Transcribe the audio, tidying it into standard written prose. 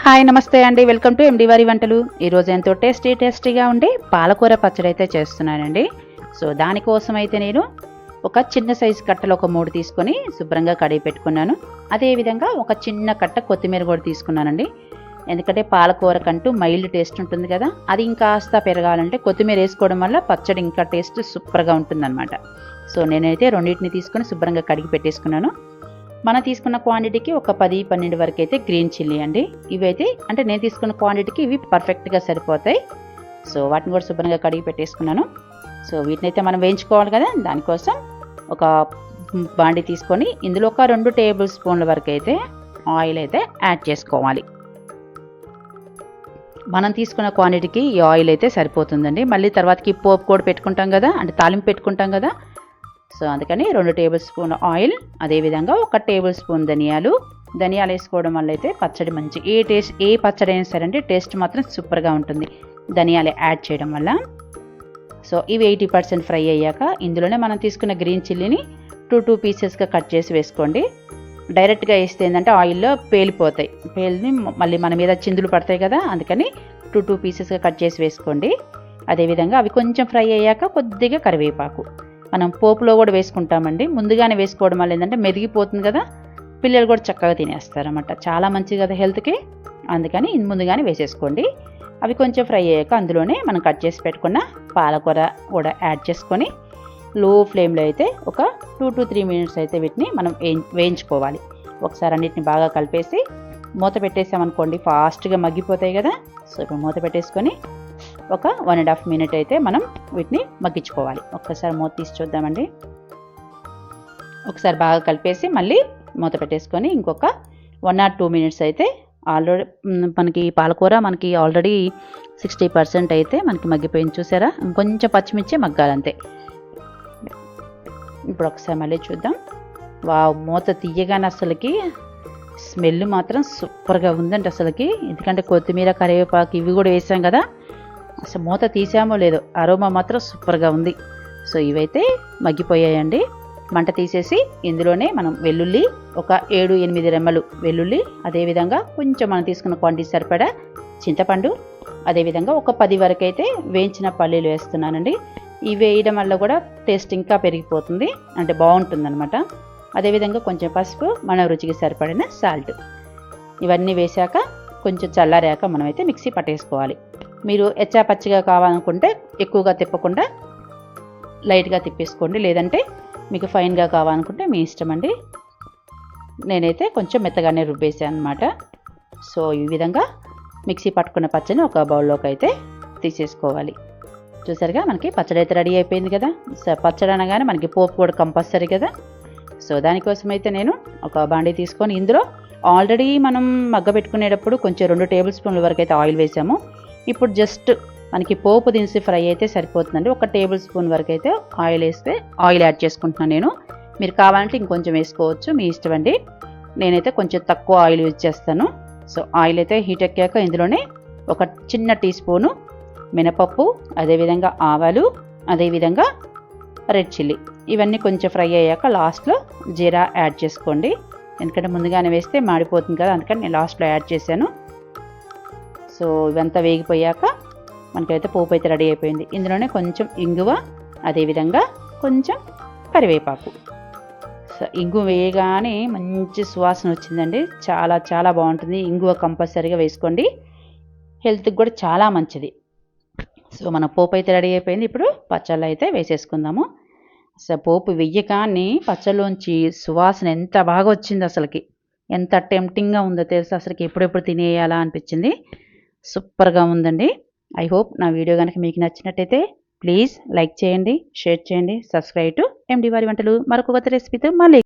Hi నమస్తే అండి, welcome to MD వారి వంటలు. ఈరోజు ఎంతో టేస్టీగా ఉండే పాలకూర పచ్చడి అయితే చేస్తున్నానండి. సో దానికోసం అయితే నేను ఒక చిన్న సైజు కట్టలు ఒక 3 తీసుకొని శుభ్రంగా కడిగి పెట్టుకున్నాను. అదేవిధంగా ఒక చిన్న కట్ట కొత్తిమీర కూడా తీసుకున్నానండి. ఎందుకంటే పాలకూర కంటూ మైల్డ్ టేస్ట్ ఉంటుంది కదా, అది ఇంకాస్త పెరగాలంటే కొత్తిమీర వేసుకోవడం వల్ల పచ్చడి ఇంకా టేస్ట్ సూపర్గా ఉంటుందన్నమాట. సో నేనైతే రెండింటిని తీసుకొని శుభ్రంగా కడిగి పెట్టేసుకున్నాను. మనం తీసుకున్న క్వాంటిటీకి ఒక 10-12 వరకు అయితే గ్రీన్ చిల్లీ అండి. ఇవైతే అంటే నేను తీసుకున్న క్వాంటిటీకి ఇవి పర్ఫెక్ట్గా సరిపోతాయి. సో వాటిని కూడా శుభ్రంగా కడిగి పెట్టేసుకున్నాను. సో వీటిని అయితే మనం వేయించుకోవాలి కదా, దానికోసం ఒక బాండి తీసుకొని ఇందులో ఒక 2 టేబుల్ స్పూన్ల వరకు అయితే ఆయిల్ అయితే యాడ్ చేసుకోవాలి. మనం తీసుకున్న క్వాంటిటీకి ఈ ఆయిల్ అయితే సరిపోతుందండి. మళ్ళీ తర్వాతకి పోపు కూడా పెట్టుకుంటాం కదా, అంటే తాలింపు పెట్టుకుంటాం కదా. సో అందుకని 2 టేబుల్ స్పూన్ ఆయిల్, అదేవిధంగా 1 టేబుల్ స్పూన్ ధనియాలు వేసుకోవడం వల్ల అయితే పచ్చడి మంచి ఏ పచ్చడి అయినా సరే అంటే టేస్ట్ మాత్రం సూపర్గా ఉంటుంది ధనియాలు యాడ్ చేయడం వల్ల. సో ఇవి 80% ఫ్రై అయ్యాక ఇందులోనే మనం తీసుకున్న గ్రీన్ చిల్లీని 2 పీసెస్గా కట్ చేసి వేసుకోండి. డైరెక్ట్గా వేస్తే ఏంటంటే ఆయిల్లో పేలిపోతాయి, పేలిని మళ్ళీ మన మీద చిందులు పడతాయి కదా, అందుకని 2 పీసెస్గా కట్ చేసి వేసుకోండి. అదేవిధంగా అవి కొంచెం ఫ్రై అయ్యాక కొద్దిగా కరివేపాకు మనం పోపులో కూడా వేసుకుంటామండి. ముందుగానే వేసుకోవడం వల్ల ఏంటంటే మెదిగిపోతుంది కదా, పిల్లలు కూడా చక్కగా తినేస్తారన్నమాట. చాలా మంచిది కదా హెల్త్కి, అందుకని ముందుగానే వేసేసుకోండి. అవి కొంచెం ఫ్రై అయ్యాక అందులోనే మనం కట్ చేసి పెట్టుకున్న పాలకూర కూడా యాడ్ చేసుకొని లో ఫ్లేమ్లో అయితే ఒక 2 to 3 మినిట్స్ అయితే వీటిని మనం వేయించుకోవాలి. ఒకసారి అన్నిటిని బాగా కలిపేసి మూత పెట్టేసామనుకోండి ఫాస్ట్గా మగ్గిపోతాయి కదా. సో ఇప్పుడు మూత పెట్టేసుకొని ఒక 1.5 మినిట్ అయితే మనం వీటిని మగ్గించుకోవాలి. ఒక్కసారి మూత తీసి చూద్దామండి. ఒకసారి బాగా కలిపేసి మళ్ళీ మూత పెట్టేసుకొని ఇంకొక 1 or 2 మినిట్స్ అయితే ఆల్రెడీ మనకి పాలకూర ఆల్రెడీ 60% అయితే మనకి మగ్గిపోయింది చూసారా. ఇంకొంచెం పచ్చిమిర్చి మగ్గాలంతే. ఇప్పుడు ఒకసారి మళ్ళీ చూద్దాం. మూత తీయగానే అసలుకి స్మెల్ మాత్రం సూపర్గా ఉందండి అసలుకి. ఎందుకంటే కొత్తిమీర కరివేపాకు ఇవి కూడా వేసాం కదా, అసలు మూత తీసామో లేదో అరోమా మాత్రం సూపర్గా ఉంది. సో ఇవైతే మగ్గిపోయాయండి. మంట తీసేసి ఇందులోనే మనం వెల్లుల్లి ఒక 7-8 రెమ్మలు వెల్లుల్లి, అదేవిధంగా కొంచెం మనం తీసుకున్న క్వాంటిటీ సరిపడా చింతపండు, అదేవిధంగా ఒక 10 వరకు అయితే వేయించిన పల్లీలు వేస్తున్నానండి. ఇవి వేయడం వల్ల కూడా టేస్ట్ ఇంకా పెరిగిపోతుంది, అంటే బాగుంటుందన్నమాట. అదేవిధంగా కొంచెం పసుపు, మన రుచికి సరిపడిన సాల్ట్, ఇవన్నీ వేశాక కొంచెం చల్లారాక మనమైతే మిక్సీ పట్టేసుకోవాలి. మీరు ఎచ్చా పచ్చిగా కావాలనుకుంటే ఎక్కువగా తిప్పకుండా లైట్గా తిప్పేసుకోండి, లేదంటే మీకు ఫైన్గా కావాలనుకుంటే మీ ఇష్టం అండి. నేనైతే కొంచెం మెత్తగానే రుబ్బేసాను అనమాట. సో ఈ విధంగా మిక్సీ పట్టుకున్న పచ్చడిని ఒక బౌల్లోకి అయితే తీసేసుకోవాలి. చూసారుగా మనకి పచ్చడి అయితే రెడీ అయిపోయింది కదా. పచ్చడి అనగానే మనకి పోపు కూడా కంపల్సరీ కదా. సో దానికోసం అయితే నేను ఒక బాండీ తీసుకొని ఇందులో ఆల్రెడీ మనం మగ్గబెట్టుకునేటప్పుడు కొంచెం 2 టేబుల్ స్పూన్ల వరకు అయితే ఆయిల్ వేసాము. ఇప్పుడు జస్ట్ మనకి పోపు దినుసు ఫ్రై అయితే సరిపోతుందండి. 1 టేబుల్ స్పూన్ వరకు అయితే ఆయిల్ యాడ్ చేసుకుంటున్నాను నేను. మీరు కావాలంటే ఇంకొంచెం వేసుకోవచ్చు, మీ ఇష్టం అండి. నేనైతే కొంచెం తక్కువ ఆయిల్ యూజ్ చేస్తాను. సో ఆయిల్ అయితే హీట్ ఎక్కాక ఇందులోనే ఒక చిన్న టీ స్పూను మినపప్పు, అదేవిధంగా ఆవాలు, అదేవిధంగా రెడ్ చిల్లీ, ఇవన్నీ కొంచెం ఫ్రై అయ్యాక లాస్ట్లో జీరా యాడ్ చేసుకోండి. ఎందుకంటే ముందుగానే వేస్తే మాడిపోతుంది కదా, అందుకని నేను లాస్ట్లో యాడ్ చేశాను. సో ఇవంతా వేగిపోయాక మనకైతే పోపు అయితే రెడీ అయిపోయింది. ఇందులోనే కొంచెం ఇంగువ, అదేవిధంగా కొంచెం కరివేపాకు. సో ఇంగువ వేయగానే మంచి సువాసన వచ్చిందండి, చాలా చాలా బాగుంటుంది. ఇంగువ కంపల్సరీగా వేసుకోండి, హెల్త్కి కూడా చాలా మంచిది. సో మన పోపు అయితే రెడీ అయిపోయింది. ఇప్పుడు పచ్చళ్ళు అయితే వేసేసుకుందాము. అసలు పోపు వెయ్యగానే పచ్చళ్ళలోంచి సువాసన ఎంత బాగా వచ్చింది, అసలుకి ఎంత టెంప్టింగ్గా ఉందో తెలుసు. అసలుకి ఎప్పుడెప్పుడు తినేయాలా అనిపించింది. సూపర్గా ఉందండి. ఐ హోప్ నా వీడియో కనుక మీకు నచ్చినట్టయితే ప్లీజ్ లైక్ చేయండి, షేర్ చేయండి, సబ్స్క్రైబ్ టు ఎండి వారి వంటలు. మరొక కొత్త రెసిపీతో మళ్ళీ